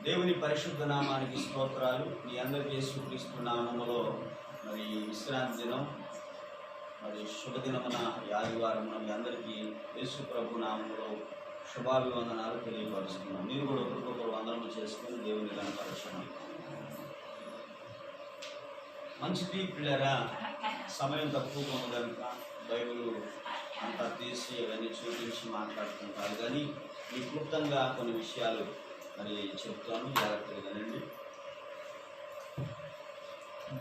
దేవుని పరిశుద్ధ నామానికి స్తోత్రాలు. మీ అందరికీ యేసుక్రీస్తు నామములో మరి విశ్రాంతి దినం, మరి శుభదినమున ఆదివారమున మీ అందరికీ యేసు ప్రభు నామములో శుభాభివందనాలు తెలియపరుస్తున్నాం. మీరు కూడా ఒకరికొకరు వందనము చేసుకుని దేవుని కనపరచండి. మంచిది పిల్లరా, సమయం తక్కువగా ఉంది కనుక బైబిల్ అంతా తీసి అవన్నీ చూపించి మాట్లాడుతుంటారు, కానీ మీ క్లుప్తంగా కొన్ని విషయాలు మరి చెప్తాను, జాగ్రత్తగా వినండి.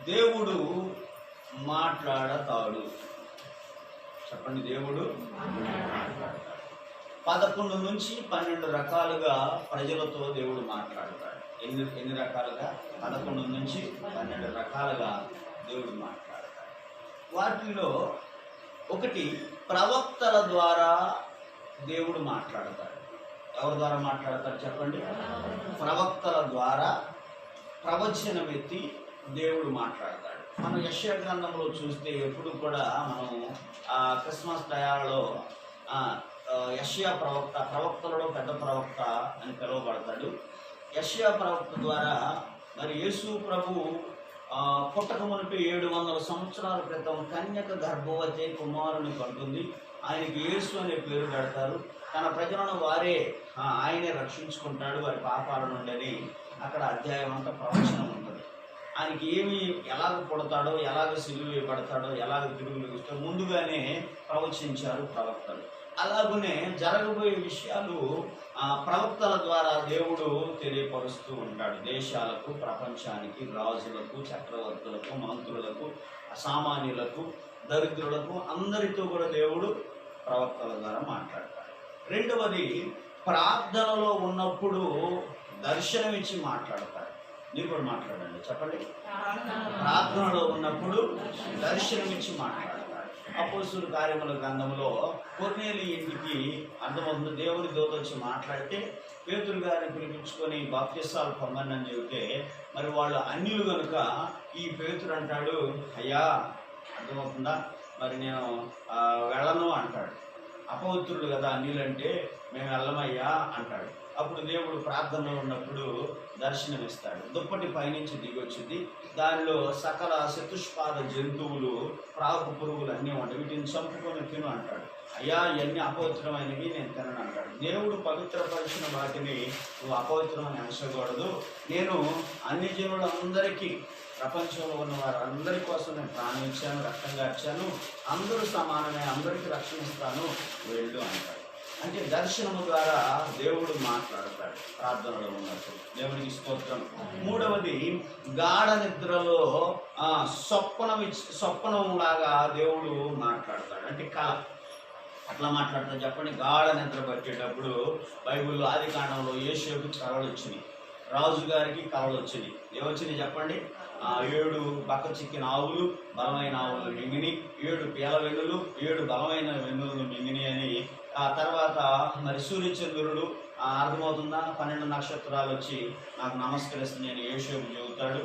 దేవుడు మాట్లాడతాడు. చెప్పండి, దేవుడు మాట్లాడతాడు. 11 నుంచి 12 రకాలుగా ప్రజలతో దేవుడు మాట్లాడతాడు. ఎన్ని రకాలుగా? 11 నుంచి 12 రకాలుగా దేవుడు మాట్లాడతాడు. వాటిలో ఒకటి ప్రవక్తల ద్వారా దేవుడు మాట్లాడతాడు. ఎవరి ద్వారా మాట్లాడతాడు చెప్పండి? ప్రవక్తల ద్వారా ప్రవచనం ఎత్తి దేవుడు మాట్లాడతాడు. మనం యెషయా గ్రంథంలో చూస్తే ఎప్పుడు కూడా మనం క్రిస్మస్ టయాల్లో యెషయా ప్రవక్తలలో పెద్ద ప్రవక్త అని పిలువబడతాడు. యెషయా ప్రవక్త ద్వారా మరి యేసు ప్రభు పుట్టక మునిపి 700 సంవత్సరాల క్రితం కన్యక గర్భవతి కుమారుని కంటుంది. ఆయనకి యేసు అనే పేరు పెడతారు. తన ప్రజలను వారే ఆయనే రక్షించుకుంటాడు వారి పాపాల నుండి. అక్కడ అధ్యాయం అంతా ప్రవచనం ఉంటుంది. ఆయనకి ఎలాగ పుడతాడో, ఎలాగ సిలువ వేయబడతాడో, ఎలాగ తిరుగులు ఇస్తాడో ముందుగానే ప్రవచించారు ప్రవక్తలు. అలాగనే జరగబోయే విషయాలు ప్రవక్తల ద్వారా దేవుడు తెలియపరుస్తూ ఉంటాడు. దేశాలకు, ప్రపంచానికి, రాజులకు, చక్రవర్తులకు, మంత్రులకు, అసామాన్యులకు, దరిద్రులకు అందరితో కూడా దేవుడు ప్రవక్తల ద్వారా మాట్లాడతాడు. రెండవది, ప్రార్థనలో ఉన్నప్పుడు దర్శనమిచ్చి మాట్లాడతాడు. మీరు కూడా మాట్లాడండి, చెప్పండి. ప్రార్థనలో ఉన్నప్పుడు దర్శనమిచ్చి మాట్లాడతాడు. అపోస్తలుల కార్యముల గ్రంథంలో కొర్నేలి ఇంటికి అర్థమవుతుంది, దేవుని దూత వచ్చి మాట్లాడితే పేతురు గారిని పిలిపించుకొని బాప్తిసాలు పొందండి అని చెబితే మరి వాళ్ళు అన్యులు కనుక ఈ పేతురు అంటాడు, అయ్యా అర్థమవుతుందా, మరి నేను వెళ్ళను అంటాడు. అపవిత్రులు కదా అన్యులంటే, మేము వెళ్ళమయ్యా అంటాడు. అప్పుడు దేవుడు ప్రార్థనలో ఉన్నప్పుడు దర్శనమిస్తాడు. దుప్పటి పైనుంచి దిగొచ్చింది, దానిలో సకల చతుష్పాద జంతువులు, ప్రాకు పురుగులు అన్నీ ఉంటాయి, వీటిని చంపుకొని తిను అంటాడు. అయ్యా ఇవన్నీ అపవిత్రమైనవి, నేను తినను అంటాడు. దేవుడు పవిత్రపరిచిన వాటిని నువ్వు అపవిత్రమని అనకూడదు, నేను అన్ని జీవులందరికీ, ప్రపంచంలో ఉన్న వారందరి కోసం నేను ప్రాణం ఇచ్చాను, రక్తంగా ఇచ్చాను, అందరూ సమానమే, అందరికీ రక్షణ ఇస్తాను, వెళ్ళు అంటాడు. అంటే దర్శనము ద్వారా దేవుడు మాట్లాడతాడు ప్రార్థనలో ఉన్నప్పుడు. దేవునికి స్తోత్రం. మూడవది, గాఢ నిద్రలో స్వప్నంలాగా దేవుడు మాట్లాడతాడు. అంటే కళ. అట్లా మాట్లాడతాడు చెప్పండి. గాఢ నిద్ర పట్టేటప్పుడు బైబిల్లో ఆదికాండంలో యోసేపుకి కళలు వచ్చినాయి, రాజుగారికి కళలు వచ్చినాయి. ఏమొచ్చినాయి చెప్పండి? 7 బక్క చిక్కిన ఆవులు, బలమైన ఆవులు మింగిని, 7 పేల వెన్నులు, 7 బలమైన వెన్నులను మింగిని అని. ఆ తర్వాత మరి సూర్యచంద్రుడు అర్థమవుతుందా, 12 నక్షత్రాలు వచ్చి నాకు నమస్కరిస్తుంది నేను యోసేపు చెబుతాడు.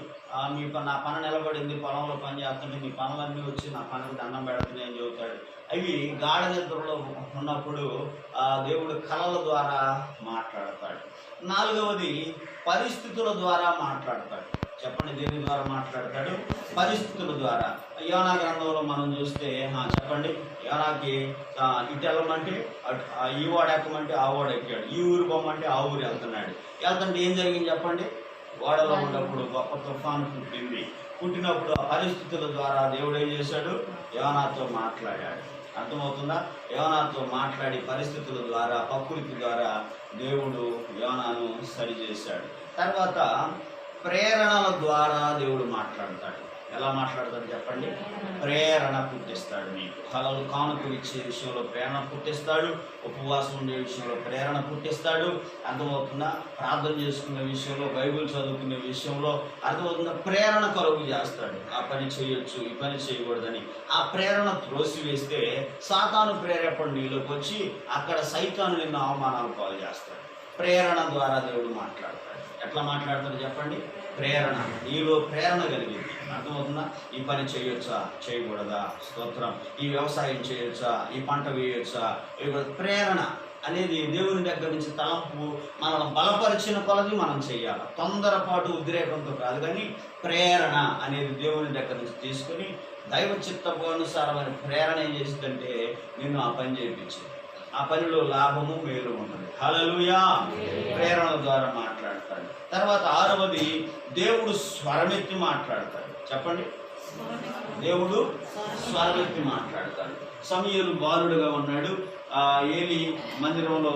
నా పని నిలబడింది, పొలంలో పని చేస్తుంటే మీ పనులన్నీ వచ్చి నా పనికి దండం పెడుతున్నాయి అని చెబుతాడు. అవి గాఢ నిద్రలో ఉన్నప్పుడు దేవుడు కళల ద్వారా మాట్లాడతాడు. నాలుగవది, పరిస్థితుల ద్వారా మాట్లాడతాడు. చెప్పండి, దేని ద్వారా మాట్లాడతాడు? పరిస్థితుల ద్వారా. యోనా గ్రంథంలో మనం చూస్తే చెప్పండి, యోనాకి ఇటు వెళ్ళమంటే ఈ వాడు ఎక్కమంటే ఆ వాడు ఎక్కాడు, ఈ ఊరు పోమంటే ఆ ఊరు వెళ్తున్నాడు. వెళ్తుంటే ఏం జరిగింది చెప్పండి? ఓడలో ఉన్నప్పుడు గొప్ప తుఫాను పుట్టినప్పుడు ఆ పరిస్థితుల ద్వారా దేవుడు ఏం చేశాడు? యోనాతో మాట్లాడాడు. అర్థమవుతుందా? యోనాతో మాట్లాడి పరిస్థితుల ద్వారా, ప్రకృతి ద్వారా దేవుడు యోనాను సరిచేశాడు. తర్వాత ప్రేరణల ద్వారా దేవుడు మాట్లాడతాడు. ఎలా మాట్లాడతాడు చెప్పండి? ప్రేరణ పుట్టిస్తాడు. మీకు కలలు కానుకలు ఇచ్చే విషయంలో ప్రేరణ పుట్టిస్తాడు, ఉపవాసం ఉండే విషయంలో ప్రేరణ పుట్టిస్తాడు. అర్థమవుతుందా? ప్రార్థన చేసుకునే విషయంలో, బైబిల్ చదువుకునే విషయంలో అర్థమవుతుందా? ప్రేరణ కలుగు చేస్తాడు. ఆ పని చేయొచ్చు, ఈ పని చేయకూడదని. ఆ ప్రేరణ త్రోసివేస్తే సాతాను ప్రేరేపణ నీలోకి వచ్చి అక్కడ సైతాను నిన్ను అవమానాలు పాలు చేస్తాడు. ప్రేరణ ద్వారా దేవుడు మాట్లాడతాడు. ఎట్లా మాట్లాడతాడు చెప్పండి? ప్రేరణ. నీలో ప్రేరణ కలిగింది, అర్థమవుతుందా? ఈ పని చేయొచ్చా, చేయకూడదా, స్తోత్రం, ఈ వ్యవసాయం చేయొచ్చా, ఈ పంట వేయొచ్చా, ప్రేరణ అనేది దేవుని దగ్గర నుంచి తలంపు మనల్ని బలపరిచిన కొలది మనం చేయాలి. తొందరపాటు ఉద్రేకంతో కాదు, కానీ ప్రేరణ అనేది దేవుని దగ్గర నుంచి తీసుకొని దైవ చిత్తమునుసారమైన ప్రేరణ ఏం చేసిందంటే నిన్ను ఆ పని చేయించింది. ఆ పనిలో లాభము మేలు ఉంటుంది. హల్లెలూయా. ప్రేరణ ద్వారా మాట్లాడతాడు. తర్వాత 6వది దేవుడు స్వరమెత్తి మాట్లాడతాడు. చెప్పండి, దేవుడు స్వరమెత్తి మాట్లాడతాడు. సమూయేలు బాలుడుగా ఉన్నాడు. ఏలి మందిరంలో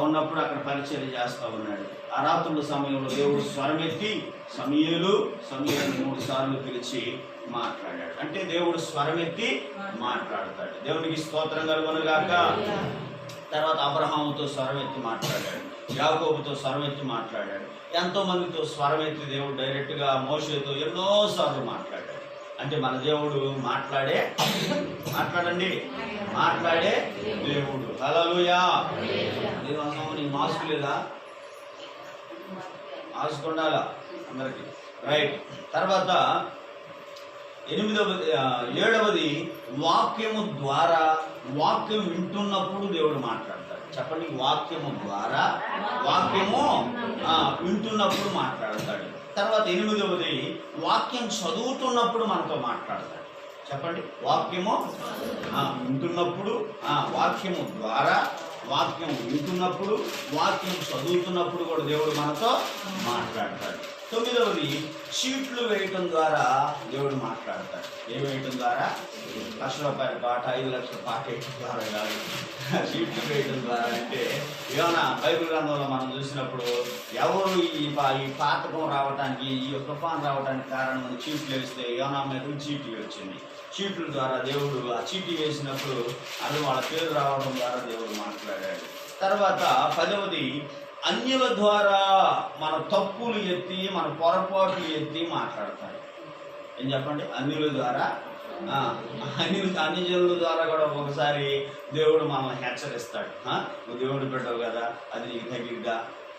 ఉన్నప్పుడు అక్కడ పరిచర్య చేస్తూ ఉన్నాడు. ఆ రాత్రుల సమయంలో దేవుడు స్వరమెత్తి సమూయేలు 3 సార్లు పిలిచి మాట్లాడాడు. అంటే దేవుడు స్వరమెత్తి మాట్లాడతాడు. దేవునికి స్తోత్రం కలుగునుగాక. తర్వాత అబ్రహాముతో స్వరమెత్తి మాట్లాడాడు, యాకోబుతో స్వరమెత్తి మాట్లాడాడు, ఎంతో మందితో స్వరమెత్తి దేవుడు డైరెక్ట్గా మోషేతో ఎన్నోసార్లు మాట్లాడాడు. అంటే మన దేవుడు మాట్లాడండి, మాట్లాడే దేవుడు. హల్లెలూయా. నీ మాస్క్ లేదా? మాస్క్ ఉండాలా అందరికి, రైట్. తర్వాత 7వది వాక్యము ద్వారా, వాక్యం వింటున్నప్పుడు దేవుడు మాట్లాడతాడు. చెప్పండి, వాక్యము ద్వారా, వాక్యము వింటున్నప్పుడు మాట్లాడతాడు. తర్వాత 8వది వాక్యం చదువుతున్నప్పుడు మనతో మాట్లాడతాడు. చెప్పండి, వాక్యము వింటున్నప్పుడు, వాక్యము ద్వారా, వాక్యం వింటున్నప్పుడు, వాక్యం చదువుతున్నప్పుడు కూడా దేవుడు మనతో మాట్లాడతాడు. 9వది చీట్లు వేయటం ద్వారా దేవుడు మాట్లాడతాడు. ఏం వేయటం ద్వారా? ₹1,00,000 పాట, 5,00,000 పాట వేయటం ద్వారా కాదు. చీట్లు వేయటం ద్వారా అంటే ఏమన్నా బైబిల్ గ్రంథంలో మనం చూసినప్పుడు ఎవరు ఈ పాతకం రావడానికి, ఈ తుఫాన్ రావడానికి కారణం చీట్లు వేస్తే ఏమన్నా మీద చీట్లు వచ్చింది. చీట్ల ద్వారా దేవుడు ఆ చీటీ వేసినప్పుడు అది వాళ్ళ పేరు రావడం ద్వారా దేవుడు మాట్లాడాడు. తర్వాత 10వది అన్యుల ద్వారా మన తప్పులు ఎత్తి, మన పొరపాట్లు ఎత్తి మాట్లాడతాడు. ఏం చెప్పండి? అన్యుల ద్వారా, అన్యజనుల ద్వారా కూడా ఒకసారి దేవుడు మనల్ని హెచ్చరిస్తాడు. నువ్వు దేవుడు పెట్టావు కదా, అది నీకు తగిద్దా,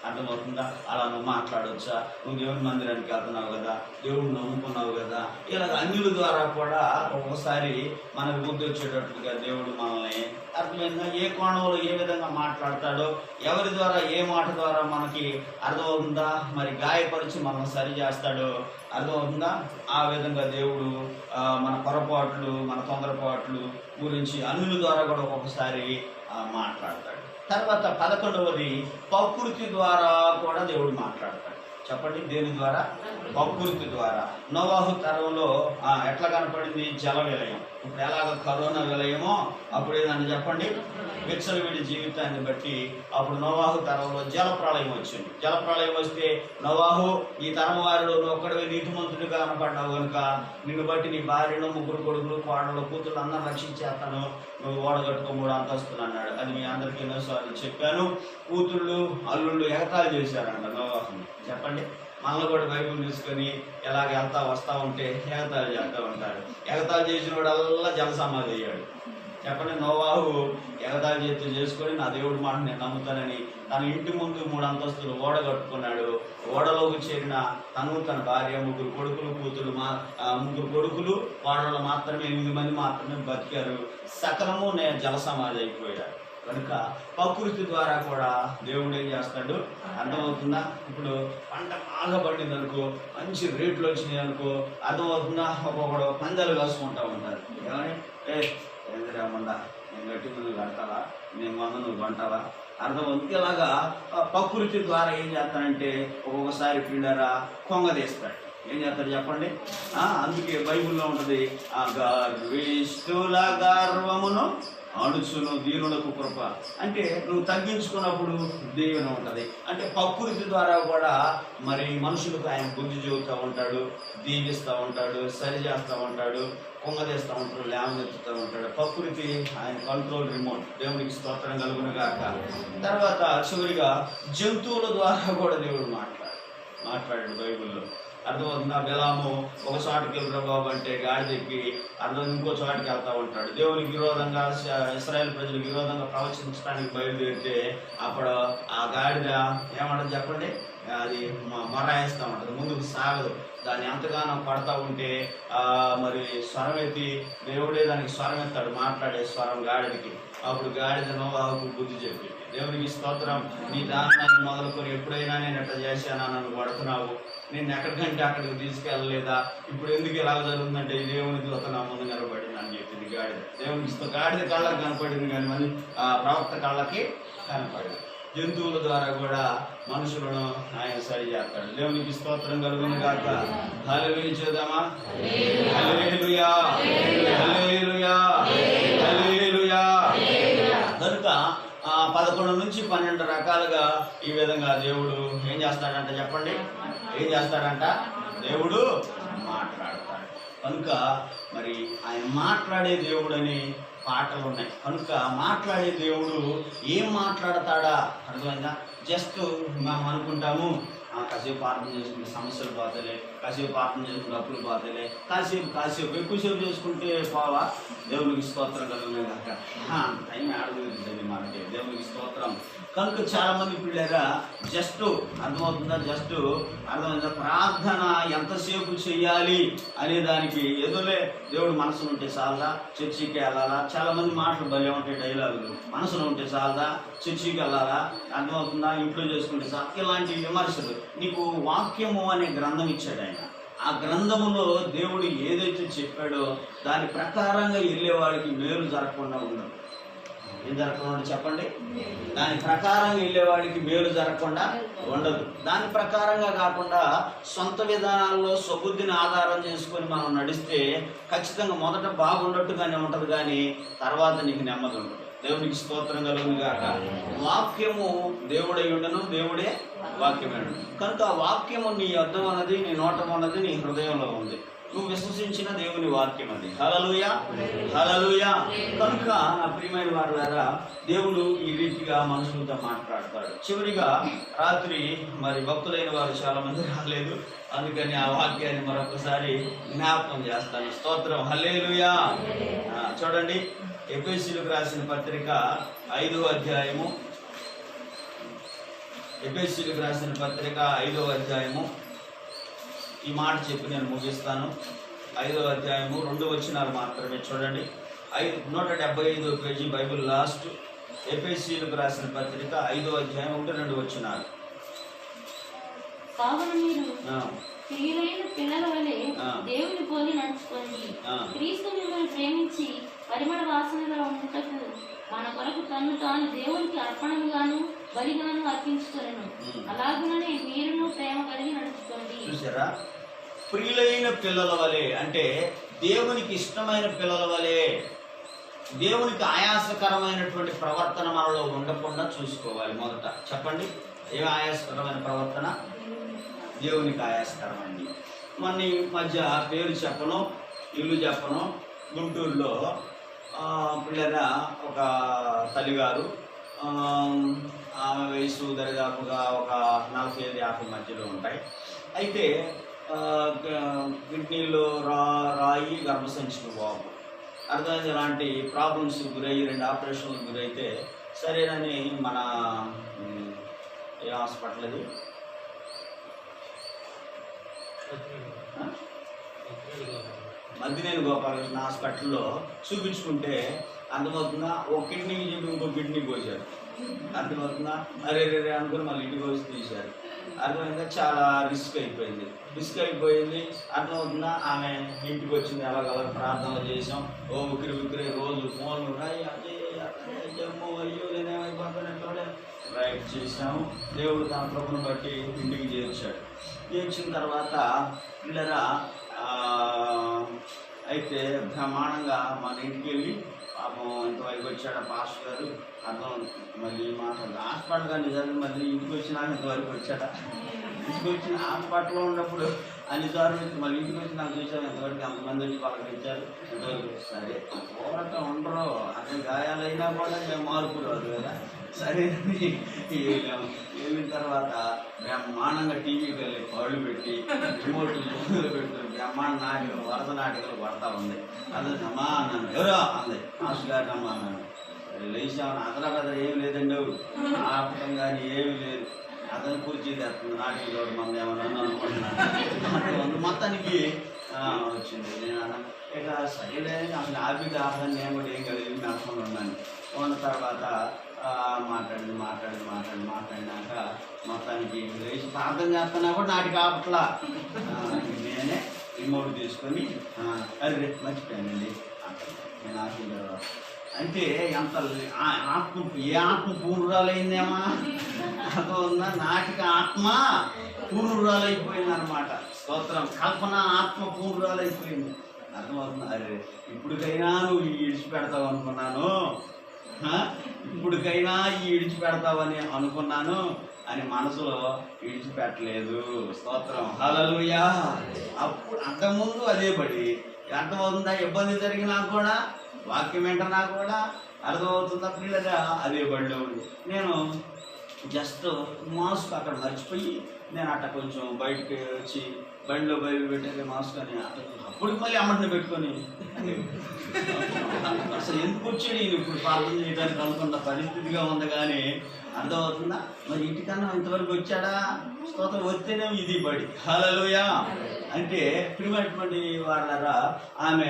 అర్థమవుతుందా, అలా నువ్వు మాట్లాడవచ్చా, నువ్వు దేవుని మందిరానికి వెళ్తున్నావు కదా, దేవుడు నమ్ముకున్నావు కదా, ఇలా అన్యుల ద్వారా కూడా ఒక్కొక్కసారి మనకు బుద్ధి వచ్చేటట్లుగా దేవుడు మనల్ని, అర్థమైందా, ఏ కోణంలో ఏ విధంగా మాట్లాడతాడో, ఎవరి ద్వారా ఏ మాట ద్వారా మనకి అర్థమవుతుందా, మరి గాయపరిచి మనం సరి చేస్తాడో అర్థమవుతుందా, ఆ విధంగా దేవుడు మన పొరపాట్లు, మన తొందరపాట్లు గురించి అన్యుల ద్వారా కూడా ఒక్కొక్కసారి మాట్లాడతాడు. తర్వాత 11వది ప్రకృతి ద్వారా కూడా దేవుడు మాట్లాడతాడు. చెప్పండి, దేని ద్వారా? ప్రకృతి ద్వారా. నోవాహు తరంలో ఎట్లా కనపడింది? జల విలయం. ఇప్పుడు ఎలాగ కరోనా విలయమో అప్పుడు ఏదని చెప్పండి, విచ్చలవిడి జీవితాన్ని బట్టి అప్పుడు నోవాహు తరంలో జల ప్రళయం వచ్చింది. జల ప్రళయం వస్తే నోవాహు, ఈ తరం వారిలో నువ్వు ఒక్కడివే నీతిమంతుడిగా కనపడ్డావు కనుక నిన్ను బట్టి నీ భార్యను, 3 కొడుకులు, కోడలు, కూతురు అందరూ రక్షించేస్తాను, నువ్వు ఓడగట్టుకో 3 అంతస్తులు అన్నాడు. అది మీ అందరికీ ఎన్నోసార్లు చెప్పాను. కూతుళ్ళు, అల్లుళ్ళు ఎగతాళి చేశారంట నోవాహుని. చెప్పండి, మనల్ని కూడా బైబిల్ తీసుకొని ఎలాగ వెళ్తా వస్తూ ఉంటే ఎగతాళి చేస్తూ ఉంటారు. ఎగతాళి చేసిన వాడల్లా జలసమాధి అయ్యాడు. చెప్పండి, నోవాహు ఎగతాళి చేసుకొని నా దేవుడి మాట నేను నమ్ముతానని తన ఇంటి ముందు 3 అంతస్తులు ఓడ కట్టుకున్నాడు. ఓడలోకి చేరిన తను, తన భార్య, 3 కొడుకులు, కూతురు, 3 కొడుకులు, కోడళ్ళు మాత్రమే 8 మంది మాత్రమే బతికారు. సకలము నేను జలసమాధి అయిపోయాడు. కనుక ప్రకృతి ద్వారా కూడా దేవుడు ఏం చేస్తాడు? అర్థమవుతుందా? ఇప్పుడు పంట బాగా పండింది అనుకో, మంచి రేట్లు వచ్చినాయి అనుకో, అర్థమవుతుందా? ఒక్కొక్కడు పందాలు వేసుకుంటూ ఉంటారు. ఏమని, ఏందిరా మందా, నేను గట్టి నువ్వు కడతావా, నేను మంద నువ్వు కొంటావా, అర్థమవుతుంది. ఇలాగా ప్రకృతి ద్వారా ఏం చేస్తాడంటే ఒక్కొక్కసారి పిల్లరా కొంగదీస్తాడు. ఏం చేస్తాడు చెప్పండి? అందుకే బైబిల్లో ఉంటుంది, గర్విష్ఠుల గర్వమును అణుచును దీనులకు కృప. అంటే నువ్వు తగ్గించుకున్నప్పుడు దేవుని ఉంటుంది. అంటే ప్రకృతి ద్వారా కూడా మరి మనుషులకు ఆయన బుద్ధి చెబుతూ ఉంటాడు, దీవిస్తూ ఉంటాడు, సరి చేస్తూ ఉంటాడు, కొంగదీస్తూ ఉంటాడు, లేవనెత్తుతూ ఉంటాడు. ప్రకృతి ఆయన కంట్రోల్ రిమోట్. దేవునికి స్తోత్రం కలుగును గాక. తర్వాత చివరిగా జంతువుల ద్వారా కూడా దేవుడు మాట్లాడాడు బైబిల్లో. అర్థమవుతుందా? బిలాము ఒక చోటకి వెళ్ళిన బాబు అంటే గాడిదెక్కి ఇంకో చోటకి వెళ్తూ ఉంటాడు. దేవునికి విరోధంగా, ఇశ్రాయేల్ ప్రజలకు విరోధంగా ప్రవచించడానికి బయలుదేరితే అప్పుడు ఆ గాడిద ఏమంటది చెప్పండి? అది మొరాయిస్తూ ఉంటుంది, ముందుకు సాగదు. దాన్ని ఎంతగానో పడతా ఉంటే మరి స్వరం ఎత్తి దేవుడే దానికి స్వరం ఎత్తాడు, మాట్లాడే స్వరం గాడిదకి. అప్పుడు గాడిద నోవాహుకు బుద్ధి చెప్పి, దేవునికి స్తోత్రం, నీ దానాన్ని మొదలుకొని ఎప్పుడైనా నేను ఎట్లా చేశానా, నన్ను కొడుతున్నావు, నేను ఎక్కడికంటే అక్కడికి తీసుకెళ్ళలేదా, ఇప్పుడు ఎందుకు ఎలా జరుగుతుందంటే ఈ దేవుని దూత నా ముందు నిలబడింది అని చెప్పింది గాడిద. దేవునికి గాడిద కళ్ళకి కనపడింది కానీ మరి ప్రవక్త కళ్ళకి కనపడింది. జంతువుల ద్వారా కూడా మనుషులను ఆయన సరి చేస్తాడు. దేవునికి స్తోత్రం కలుగును గాక. హల్లెలూయా చేద్దామా? హల్లెలూయా, హల్లెలూయా, హల్లెలూయా. కనుక 11 నుంచి 12 రకాలుగా ఈ విధంగా దేవుడు ఏం చేస్తాడంట చెప్పండి? ఏం చేస్తాడంట? దేవుడు మాట్లాడతాడు. కనుక మరి ఆయన మాట్లాడే దేవుడని పాటలు ఉన్నాయి. కనుక మాట్లాడే దేవుడు ఏం మాట్లాడతాడా అర్థమైందా? జస్ట్ మనం అనుకుంటాము కాసేపు ప్రార్థన చేసుకుంటే సమస్యలు పోతలే, కాసేపు ప్రార్థన చేసుకుంటే అప్పులు పోతలే, కాసేపు ఎక్కువసేపు చేసుకుంటే పోవా. దేవునికి స్తోత్రం కలుగునే కాక. టైం ఆడదు మనకి. దేవునికి స్తోత్రం. కనుక చాలా మంది పిల్లరా జస్ట్ అర్థమవుతుందా? జస్ట్ అర్థమైందా? ప్రార్థన ఎంతసేపు చెయ్యాలి అనే దానికి ఎదులే దేవుడు మనసులో ఉంటే చాలదా, చర్చికి వెళ్ళాలా? చాలా మంది మాటలు భలే ఉంటాయి, డైలాగులు. మనసులో ఉంటే చాలదా, చర్చికి వెళ్ళాలా, అర్థమవుతుందా, ఇంట్లో చేసుకుంటే చాలు, ఇలాంటి విమర్శలు. నీకు వాక్యము అనే గ్రంథం ఇచ్చాడు ఆయన. ఆ గ్రంథములో దేవుడు ఏదైతే చెప్పాడో దాని ప్రకారంగా వెళ్ళేవాడికి మేలు జరగకుండా ఉండదు. ఏం జరగకుండా చెప్పండి? దాని ప్రకారంగా వెళ్ళేవాడికి మేలు జరగకుండా ఉండదు. దాని ప్రకారంగా కాకుండా సొంత విధానాల్లో స్వబుద్ధిని ఆధారం చేసుకొని మనం నడిస్తే ఖచ్చితంగా మొదట బాగుండట్టుగానే ఉంటుంది, కానీ తర్వాత నీకు నెమ్మది ఉండదు. దేవునికి స్తోత్రం కలుగును గాక. వాక్యము దేవుడై ఉండను, దేవుడే వాక్యమే ఉండను. కనుక ఆ వాక్యము నీ అర్థం అన్నది, నీ నోటం అన్నది నీ హృదయంలో ఉంది. నువ్వు విశ్వసించిన దేవుని వాక్యం అది. హల్లెలూయా, హల్లెలూయా. కనుక నా ప్రియమైన వారులారా, దేవుడు ఈ రీతిగా మనుషులతో మాట్లాడతాడు. చివరిగా రాత్రి మరి భక్తులైన వారు చాలా మంది రాలేదు, అందుకని ఆ వాక్యాన్ని మరొకసారి జ్ఞాపకం చేస్తాను. స్తోత్రం, హల్లెలూయా. చూడండి, ఎఫెసీయులకు రాసిన పత్రిక 5వ అధ్యాయము, ఎఫెసీయులకు రాసిన పత్రిక 5వ అధ్యాయము. ఈ మాట చెప్పి నేను ముగిస్తాను. 5వ అధ్యాయము 2 వచనాలు మాత్రమే చూడండి. 175వ పేజీ బైబిల్ లాస్ట్. ఎఫెసీయులకు రాసిన పత్రిక 5వ అధ్యాయం 1-2 వచనాలు. కావున మీరు ప్రియులైన పిల్లల వలె దేవుని పోలి నడుచుకోండి. క్రీస్తు మిమ్మల్ని ప్రేమించి పరిమళ వాసనగా ఉండుటకు మన కొరకు తను తాను దేవునికి అర్పణముగాను బలిగాను అర్పించుకొనెను. అలాగుననే మీరును ప్రేమ కలిగి నడుచుకోండి. చూసారా? ప్రియులైన పిల్లల వలె అంటే దేవునికి ఇష్టమైన పిల్లల వలె. దేవునికి ఆయాసకరమైనటువంటి ప్రవర్తన మనలో ఉండకుండా చూసుకోవాలి. మొదట చెప్పండి, ఏం ఆయాసకరమైన ప్రవర్తన? దేవునికి ఆయాసకరమైంది. మొన్న ఈ మధ్య పేరు చెప్పను, ఇల్లు చెప్పను, గుంటూరులో పిల్లరా ఒక తల్లిగారు, ఆమె వయసు దరిదాపుగా ఒక 45-50 మధ్యలో ఉంటాయి. అయితే కిడ్నీలో రాయి, గర్భసంచికి బాబు అర్థమైంది. ఇలాంటి ప్రాబ్లమ్స్ గురయ్యి 2 ఆపరేషన్లకు గురైతే సరేనని మన ఏ హాస్పిటల్ అది మద్దినేని గోపాలకృష్ణ హాస్పిటల్లో చూపించుకుంటే అర్థమవుతుందా, ఒక కిడ్నీకి చెప్పి ఇంకో కిడ్నీ పోసారు. అర్థమవుతుందా? అరే అనుకుని మళ్ళీ ఇంటికి వచ్చి తీశారు. అర్థమైందా? చాలా రిస్క్ అయిపోయింది. అర్థమవుతుందా? ఆమె ఇంటికి వచ్చింది, అలాగలా ప్రార్థనలు చేసాం. ఉక్కిరి రోజు ఫోన్లు జమ్ము, అయ్యో నేనేమైపోతాను రైట్ చేసాము. దేవుడు తన ప్రభుని బట్టి ఇంటికి చేర్చిన తర్వాత పిల్లరా అయితే బ్రహ్మాండంగా మన ఇంటికి వెళ్ళి పాపం ఇంతవరకు వచ్చాడు పాస్టర్ గారు. అర్థం మళ్ళీ మాట్లాడు హాస్పిటల్ కానీ నిజాన్ని మళ్ళీ ఇంటికి వచ్చినాక ఇంతవరకు వచ్చాడా? ఇంటికి వచ్చిన హాస్పిటల్లో ఉన్నప్పుడు అన్నిసార్లు మళ్ళీ ఇంటికి వచ్చి నాకు చూసాను, ఎంతవరకు అంతమంది వచ్చి పలకరించారు, ఇంతవరకు సరే పోరాట ఉండరు. అంటే గాయాలైనా కూడా మార్పు రాదు కదా. సరే వెళ్ళిన తర్వాత బ్రహ్మాండంగా టీవీకి వెళ్ళి పళ్ళు పెట్టి రిమోట్లు పెట్టుకుని బ్రహ్మాండ నాటికలు, వరద నాటికలు పడతా ఉంది. అదే అమ్మా అన్నాను, ఎవరో అంది మాస్టర్ గారిని అమ్మా అన్నాను. లేచామని అదరా ఏమి లేదండి, ఆపటం కానీ ఏమి లేదు. అతను కుర్చీ తెస్తుంది నాటికి చూడ మనం ఏమన్నా అనుకుంటున్నాను. మొత్తానికి వచ్చింది. నేను అన్నాను ఇక సరేలే అసలు ఆపిక ఆపదని నేను కూడా ఏం కలిగి నడుచుకుని ఉన్నాను. ఉన్న తర్వాత మాట్లాడినాక మొత్తానికి లేచి ప్రార్థన చేస్తున్నా కూడా నాటికి ఆపట్లా. నేనే రిమోట్ తీసుకొని అది మర్చిపోయానండి నేను ఆశించాను. అంటే ఎంత ఏ ఆత్మ పూర్వరాలైందేమా అర్థమవుతుందా? నాటిక ఆత్మ పూర్వరాలైపోయిందనమాట. స్తోత్రం. కల్పన ఆత్మ పూర్వరాలైపోయింది. అర్థమవుతుందా? అరే ఇప్పటికైనా నువ్వు విడిచిపెడతావు అనుకున్నాను, ఇప్పటికైనా విడిచిపెడతావని అనుకున్నాను అని మనసులో విడిచిపెట్టలేదు. స్తోత్రం. హల్లెలూయా. అప్పుడు అంతకుముందు అదే పడి అర్థమవుతుందా? ఇబ్బంది జరిగినా కూడా వాక్యం వెంటనా కూడా అర్థమవుతుందా పిల్లగా అదే బడిలో ఉంది. నేను జస్ట్ మాస్క్ అక్కడ మర్చిపోయి నేను అట్ట కొంచెం బయటకి వచ్చి బండిలో బయలు పెట్టేది మాస్క్ అని అప్పుడు మళ్ళీ అమ్మటిని పెట్టుకొని అసలు ఎందుకు వచ్చాడు ఈయన ఇప్పుడు ప్రార్థన చేయడానికి అనుకున్న పరిస్థితిగా ఉంది. కానీ అర్థమవుతుందా? మరి ఇంటికన్నా ఇంతవరకు వచ్చాడా? స్తోత్రం. వస్తేనే ఇది బడి. హల్లెలూయా. అంటే ప్రియమైనటువంటి వాళ్ళరా ఆమె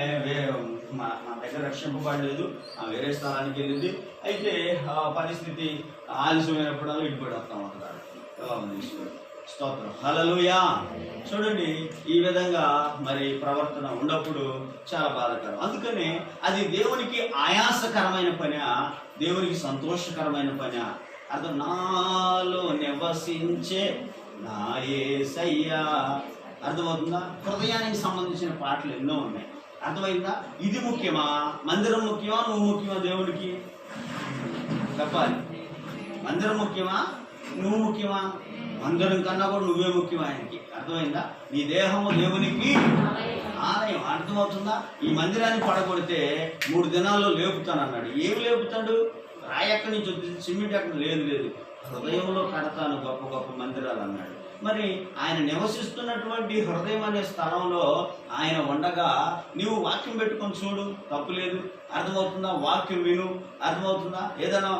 మా దగ్గర రక్షింపబడలేదు, వేరే స్థలానికి వెళ్ళింది. అయితే ఆ పరిస్థితి ఆలస్యమైనప్పుడల్లా ఇటుబడి వస్తూ ఉంటారు. ఎలా ఉంది స్తోత్రం. హల్లెలూయా. చూడండి ఈ విధంగా మరి ప్రవర్తన ఉన్నప్పుడు చాలా బాధాకరం. అందుకని అది దేవునికి ఆయాసకరమైన పని, దేవునికి సంతోషకరమైన పని. అది నాలో నివసించే నా యేసయ్యా. అర్థమవుతుందా? హృదయానికి సంబంధించిన పాటలు ఎన్నో ఉన్నాయి. అర్థమైందా? ఇది ముఖ్యమా? మందిరం ముఖ్యమా? నువ్వు ముఖ్యమా? దేవుడికి చెప్పాలి. మందిరం ముఖ్యమా? నువ్వు ముఖ్యమా? మందిరం కన్నా కూడా నువ్వే ముఖ్యం ఆయనకి. అర్థమైందా? నీ దేహము దేవునికి ఆలయం. అర్థమవుతుందా? ఈ మందిరాన్ని పడగొడితే 3 దినాల్లో లేపుతానన్నాడు. ఏమి లేపుతాడు? రాయి ఎక్కడి నుంచి వచ్చింది? సిమెంట్ ఎక్కడ లేదు, హృదయంలో కడతాను గొప్ప గొప్ప మందిరాలు అన్నాడు. మరి ఆయన నివసిస్తున్నటువంటి హృదయం అనే స్థలంలో ఆయన ఉండగా నీవు వాక్యం పెట్టుకొని చూడు, తప్పు లేదు. అర్థమవుతుందా? వాక్యం విను. అర్థమవుతుందా? ఏదైనా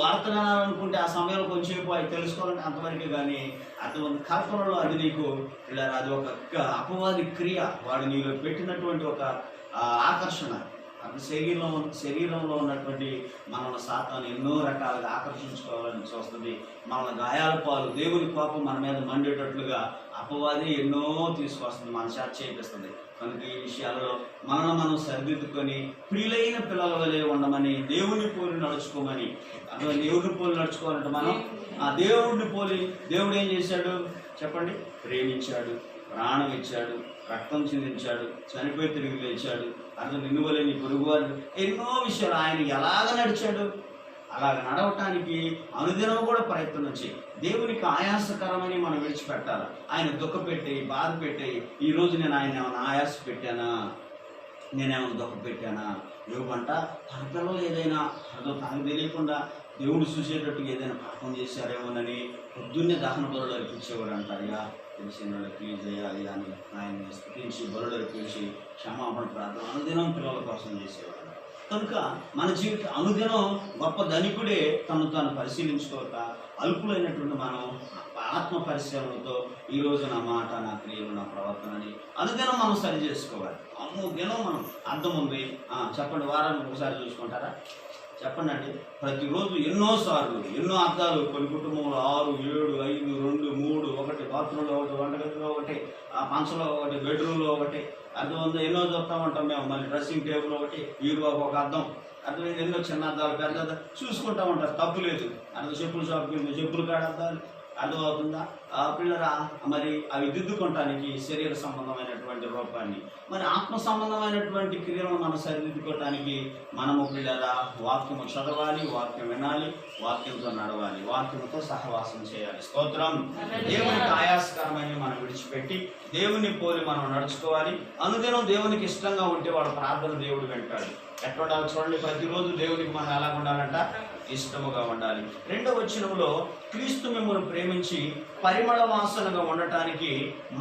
వార్త అనుకుంటే ఆ సమయంలో కొంచెంసేపు అవి తెలుసుకోవాలంటే అంతవరకే. కానీ అర్థమవుతుంది కల్పనలో అది నీకు ఇలా అది ఒక అపవాది క్రియ. వాడు నీలో పెట్టినటువంటి ఒక ఆకర్షణ. అది శరీరంలో ఉన్నటువంటి మనల్ని సాతాను ఎన్నో రకాలుగా ఆకర్షించుకోవాలని చూస్తుంది. మనల్ని గాయాల పాలు, దేవుని కోపం మన మీద మండేటట్లుగా అపవాది ఎన్నో తీసుకొస్తుంది, మన చేత చేపిస్తుంది. కనుక ఈ విషయాలలో మనం సరిదిద్దుకొని ప్రియులైన పిల్లల వలె ఉండమని, దేవుని పోలి నడుచుకోమని. అదే దేవుడిని పోలి నడుచుకోవాలంటే మనం ఆ దేవుడిని పోలి, దేవుడు ఏం చేశాడు చెప్పండి? ప్రేమించాడు, ప్రాణం ఇచ్చాడు, రక్తం చిందించాడు, చనిపోయి తిరిగి లేచాడు. అర్థం నిన్ను వలె నీ పొరుగువారు ఎన్నో విషయాలు ఆయన ఎలాగ నడిచాడు. అలాగ నడవటానికి అనుదినం కూడా ప్రయత్నం చేయి. దేవునికి ఆయాసకరమని మనం విడిచిపెట్టాలి. ఆయన దుఃఖ పెట్టేయి, బాధ పెట్టేయి. ఈరోజు నేను ఆయన ఏమైనా ఆయాస పెట్టానా? నేనేమైనా దుఃఖ పెట్టానా? యోగంట తన పిల్లలు ఏదైనా తనకు తెలియకుండా దేవుడు చూసేటట్టుగా ఏదైనా పాపం చేశారేమోనని పొద్దున్నే దహన బలులు అర్పించేవాడు అంటారుగా. తెలిసిన వాళ్ళకి ప్లీజ్ చేయాలి అని ఆయన స్థుతించి బలులు అర్పించి క్షమాపణ ప్రార్థన అనుదినం పిల్లల కోసం చేసేవాడు. కనుక మన జీవితం అనుదినం గొప్ప ధనికుడే తను తాను పరిశీలించుకోక అల్పులైనటువంటి మనం ఆత్మ పరిశీలనతో ఈరోజు నా మాట, నా క్రియలు, నా ప్రవర్తనని అనుదినం మనం సరి చేసుకోవాలి. అనుదినం మనం అర్థం ఉంది చెప్పండి. వారానికి ఒకసారి చూసుకుంటారా? చెప్పండి అండి. ప్రతిరోజు ఎన్నోసార్లు ఎన్నో అర్థాలు. కొన్ని కుటుంబంలో 6, 7, 5, 2, 3, 1 బాత్రూంలో ఒకటి, వంటగదిలో ఒకటి, పంచలో ఒకటి, బెడ్రూమ్లో ఒకటి. అర్థం ఉందో ఎన్నో చూస్తూ ఉంటాం మేము. మళ్ళీ డ్రెస్సింగ్ టేబుల్ ఒకటి, బీరువాకు ఒక అర్థం. అర్థమైంది. ఎన్నో చిన్న అర్థాలు, పెద్ద అర్థాలు చూసుకుంటూ ఉంటారు. తప్పు లేదు. అర్థం చెప్పులు షాప్కి వెళ్తే చెప్పులు కాడ అర్థాలు. అర్థమవుతుందా? పిల్లరా మరి అవి దిద్దుకోవటానికి శరీర సంబంధమైనటువంటి రూపాన్ని, మరి ఆత్మ సంబంధమైనటువంటి క్రియలను మనం సరిదిద్దుకోవటానికి మనము పిల్లరా వాక్యము చదవాలి, వాక్యం వినాలి, వాక్యంతో నడవాలి, వాక్యంతో సహవాసం చేయాలి. స్తోత్రం. దేవునికి ఆయాసకరమైన మనం విడిచిపెట్టి దేవుని పోలి మనం నడుచుకోవాలి. అనుదినం దేవునికి ఇష్టంగా ఉంటే వాళ్ళ ప్రార్థన దేవుడు వింటాడు. ఎట్లా ఉండాలి చూడండి. ప్రతిరోజు దేవునికి మనం ఎలా ఉండాలంట? ఇష్టముగా ఉండాలి. 2వ వచనంలో క్రీస్తు మిమ్మల్ని ప్రేమించి పరిమళ వాసనగా ఉండటానికి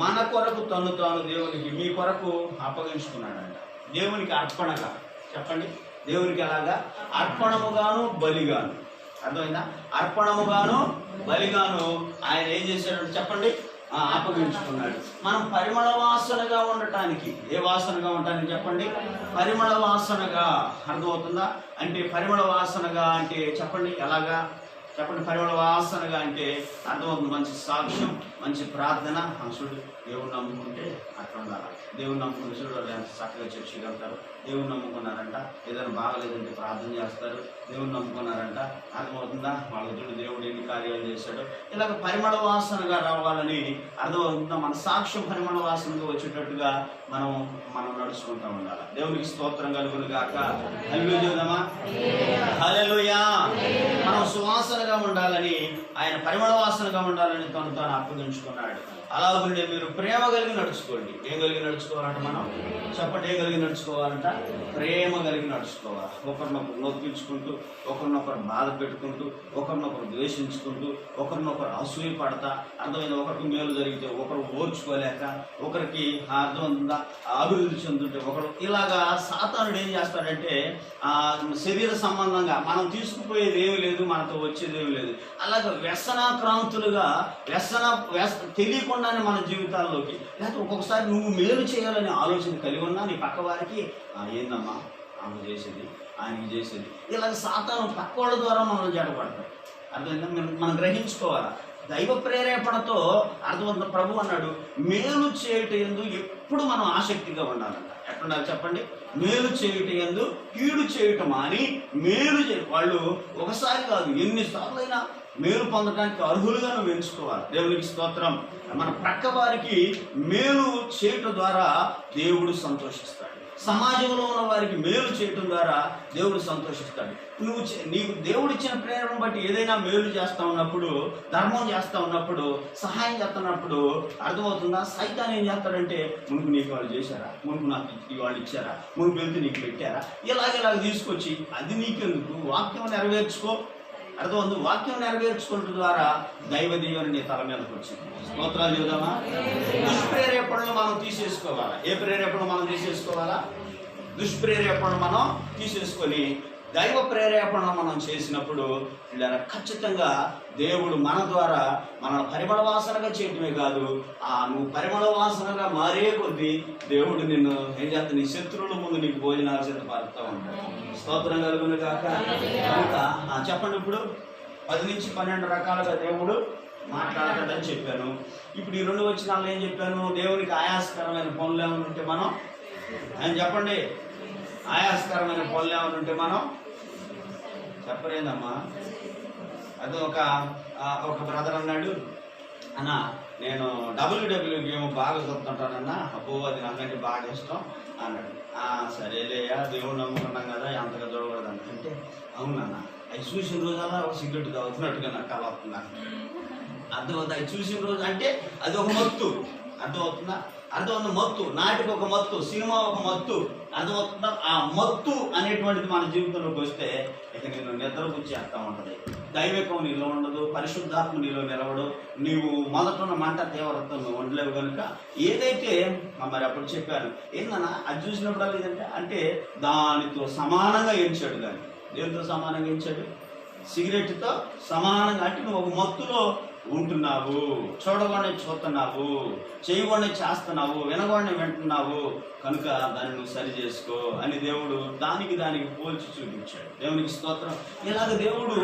మన కొరకు తను తాను దేవునికి, మీ కొరకు అప్పగించుకున్నాడంట. దేవునికి అర్పణగా. చెప్పండి. దేవునికి ఎలాగా? అర్పణముగాను బలిగాను. అర్థమైందా? అర్పణముగాను బలిగాను ఆయన ఏం చేశాడు చెప్పండి? అప్పగించుకున్నాడు. మనం పరిమళ వాసనగా ఉండటానికి, ఏ వాసనగా ఉండటానికి చెప్పండి? పరిమళ వాసనగా. అర్థమవుతుందా? అంటే పరిమళ వాసనగా అంటే చెప్పండి ఎలాగా చెప్పండి? పరిమళ వాసనగా అంటే అర్థమవుతుంది. మంచి సాక్ష్యం, మంచి ప్రార్థన. చూడు, దేవుణ్ణి నమ్ముకుంటే అట్లా ఉండాలి. దేవుణ్ణి నమ్ముకుని చూడు వాళ్ళు ఎంత చక్కగా చర్చికి వెళ్తారు. దేవుణ్ణి నమ్ముకున్నారంట, ఏదైనా బాగలేదంటే ప్రార్థన చేస్తారు. దేవుణ్ణి నమ్ముకున్నారంట, అర్థమవుతుందా? వాళ్ళ చూడు దేవుడు ఎన్ని కార్యాలు చేశాడు. ఇలాగ పరిమళ వాసనగా రావాలని అర్థమవుతుందా? మన సాక్ష్యం పరిమళ వాసనగా వచ్చేటట్టుగా మనం నడుచుకుంటూ ఉండాలి. దేవునికి స్తోత్రం కలుగును గాక. హల్లెలూయా, హల్లెలూయా. మనం సువాసనగా ఉండాలని, ఆయన పరిమళ వాసనగా ఉండాలని తాను అప్పగించుకున్నాడు. అలాగే మీరు ప్రేమ కలిగి నడుచుకోండి. ఏం కలిగి నడుచుకోవాలంట? మనం చెప్పండి, ఏం కలిగి నడుచుకోవాలంట? ప్రేమ కలిగి నడుచుకోవాలి. ఒకరినొకరు నొప్పించుకుంటూ, ఒకరినొకరు బాధ పెట్టుకుంటూ, ఒకరినొకరు ద్వేషించుకుంటూ, ఒకరినొకరు అసూయ పడతా, అర్థమైంది? ఒకరికి మేలు జరిగితే ఒకరు ఓర్చుకోలేక, ఒకరికి అర్థమైందా అభివృద్ధి చెందుంటే ఒకరు, ఇలాగా సాతానుడు ఏం చేస్తాడంటే శరీర సంబంధంగా మనం తీసుకుపోయేది ఏమి లేదు, మనతో వచ్చేది ఏమి లేదు. అలాగే వ్యసనాక్రాంతులుగా తెలియకుండానే మన జీవితాల్లోకి, లేకపోతే ఒక్కొక్కసారి నువ్వు మేలు చేయాలనే ఆలోచన కలిగి ఉన్నా నీ పక్క వారికి ఏందమ్మా ఆమె చేసేది, ఆయనకి చేసేది, ఇలాగ సాతాను పక్క వాళ్ళ ద్వారా మనం జడపడతాం. అర్థమైందా? మనం గ్రహించుకోవాలా. దైవ ప్రేరేపణతో అర్థవంత ప్రభు అన్నాడు, మేలు చేయుట యందు ఎప్పుడు మనం ఆసక్తిగా ఉండాలంట. ఎట్లుండాలి చెప్పండి? మేలు చేయుట యందు కీడు చేయటం అని మేలు వాళ్ళు ఒకసారి కాదు ఎన్నిసార్లైనా మేలు పొందడానికి అర్హులుగా నువ్వు ఎంచుకోవాలి. దేవునికి స్తోత్రం. మన ప్రక్క వారికి మేలు చేయటం ద్వారా దేవుడు సంతోషిస్తాడు. సమాజంలో ఉన్న వారికి మేలు చేయటం ద్వారా దేవుడు సంతోషిస్తాడు. నీకు దేవుడు ఇచ్చిన ప్రేరణ బట్టి ఏదైనా మేలు చేస్తా ఉన్నప్పుడు, ధర్మం చేస్తా ఉన్నప్పుడు, సహాయం చేస్తున్నప్పుడు అర్థమవుతుందా? సైతాన్ ఏం చేస్తాడంటే, మునుపు నీకు వాళ్ళు చేశారా, మునుపు నాకు వాళ్ళు ఇచ్చారా, మునుపు వెళ్తే నీకు పెట్టారా, ఇలాగ తీసుకొచ్చి అది నీకెందుకు, వాక్యం నెరవేర్చుకో. అర్థమవుతుంది? వాక్యం నెరవేర్చుకోవడం ద్వారా దైవ దీవెన నీ తల మీదకి వచ్చింది. స్తోత్రాలు చూద్దామా? దుష్ప్రేరేపణలు మనం తీసేసుకోవాలా. ఏ ప్రేరేపణ మనం తీసేసుకోవాలా? దుష్ప్రేరేపణ మనం తీసేసుకొని దైవ ప్రేరేపణ మనం చేసినప్పుడు ఇలా ఖచ్చితంగా దేవుడు మన ద్వారా మన పరిమళ వాసనగా చేయటమే కాదు, నువ్వు పరిమళ వాసనగా మారే కొద్దీ దేవుడు నిన్ను ఏం చేస్తా, నీ శత్రువుల ముందు నీకు భోజనాలు సిద్ధపరుస్తూ ఉంటాడు. స్తోత్రం కలుగును గాక. కనుక చెప్పండి, ఇప్పుడు 10 నుంచి 12 రకాలుగా దేవుడు మాట్లాడతాడని చెప్పాను. ఇప్పుడు ఈ 2 వచనాలు ఏం చెప్పాను? దేవునికి ఆయాసకరమైన పనులు ఏమైనా ఉంటే మనం ఆయన చెప్పండి, ఆయాసకరమైన పనులు ఏమైనా ఉంటే మనం చెప్పలేదమ్మా. అది ఒక బ్రదర్ అన్నాడు, అన్న నేను WWE గేమ్ బాగా చూస్తుంటానన్నా, అబ్బో అది నాకంటే బాగా ఇష్టం అన్నాడు. సరేలేయా, దేవుడు నమ్ముకున్నాం కదా, ఎంతగా చూడకూడదు అంటే, అవునన్నా అవి చూసిన రోజల్లా ఒక సిగరెట్ తాగుతున్నట్టుగా నాకు కల వస్తున్నాను. అర్థమవుతుంది? అవి చూసిన రోజు అంటే అది ఒక మత్తు. అర్థమవుతుందా? అర్థమవుతుంది? మత్తు, నాటికి ఒక మత్తు, సినిమా ఒక మత్తు. అర్థమవుతుందా? ఆ మత్తు అనేటువంటిది మన జీవితంలోకి వస్తే ఇక నేను నిద్రపుచ్చేస్తా ఉంటుంది. దైవికం నీలో ఉండదు, పరిశుద్ధాత్మ నీలో నిలవడు, నీవు మొదట మంట తీవ్రత నువ్వు ఉండలేవు. కనుక ఏదైతే మరి అప్పుడు చెప్పాను, ఏందన్నా అది చూసినప్పుడు లేదంటే అంటే దానితో సమానంగా ఎంచాడు. కానీ దేనితో సమానంగా ఎంచాడు? సిగరెట్తో సమానంగా. అంటే నువ్వు ఒక మత్తులో ఉంటున్నావు, చూడగానే చూస్తున్నావు, చేయగానే చేస్తున్నావు, వినగానే వింటున్నావు, కనుక దాన్ని నువ్వు సరి చేసుకో అని దేవుడు దానికి పోల్చి చూపించాడు. దేవునికి స్తోత్రం. ఇలాగ దేవుడు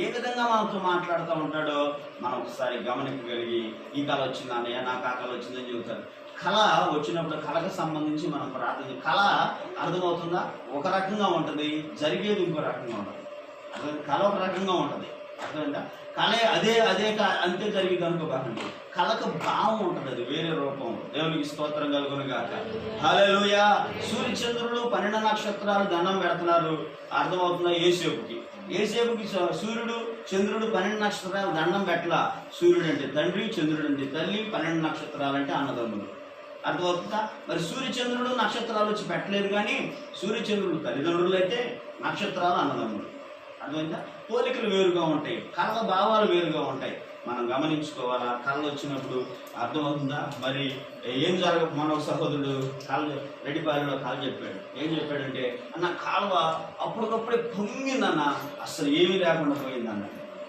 ఏ విధంగా మనతో మాట్లాడుతూ ఉంటాడో మనం ఒకసారి గమనించగలిగి, ఈ కళ వచ్చింది అన్నయ్య, నాకు ఆ కళ వచ్చిందని చెబుతారు. కళ వచ్చినప్పుడు కళకు సంబంధించి మనం ప్రార్థన. కళ అర్థమవుతుందా? ఒక రకంగా ఉంటుంది, జరిగేది ఇంకో రకంగా ఉంటుంది. అర్థం? కళ ఒక రకంగా ఉంటుంది. అర్థమైందా? కళ అదే అంతే జరిగింది అనుకోకండి. కళకు భావం ఉంటుంది, అది వేరే రూపం. దేవునికి స్తోత్రం కలుగును గాక. హల్లెలూయా. సూర్యచంద్రుడు 12 నక్షత్రాలు దండం పెడుతున్నారు. అర్థమవుతుందా? ఏసేపుకి సూర్యుడు చంద్రుడు 12 నక్షత్రాలు దండం పెట్టలా. సూర్యుడు అంటే తండ్రి, చంద్రుడు అంటే తల్లి, 12 నక్షత్రాలు అంటే అన్నదమ్ములు. అర్థమవుతుందా? మరి సూర్యచంద్రుడు నక్షత్రాలు వచ్చి పెట్టలేదు, కానీ సూర్యచంద్రుడు తల్లిదండ్రులు అయితే నక్షత్రాలు అన్నదమ్ములు. అర్థమైందా? పోలికలు వేరుగా ఉంటాయి, కళల భావాలు వేరుగా ఉంటాయి. మనం గమనించుకోవాలా. కళ్ళు వచ్చినప్పుడు అర్థమవుతుందా? మరి ఏం మన సహోదరుడు కాలు రెడ్డిపాలెంలో కాలు చెప్పాడు. ఏం చెప్పాడంటే, అన్న కాలువ అప్పటికప్పుడే పొంగిందన్న, అసలు ఏమీ లేకుండా పోయిందన్న.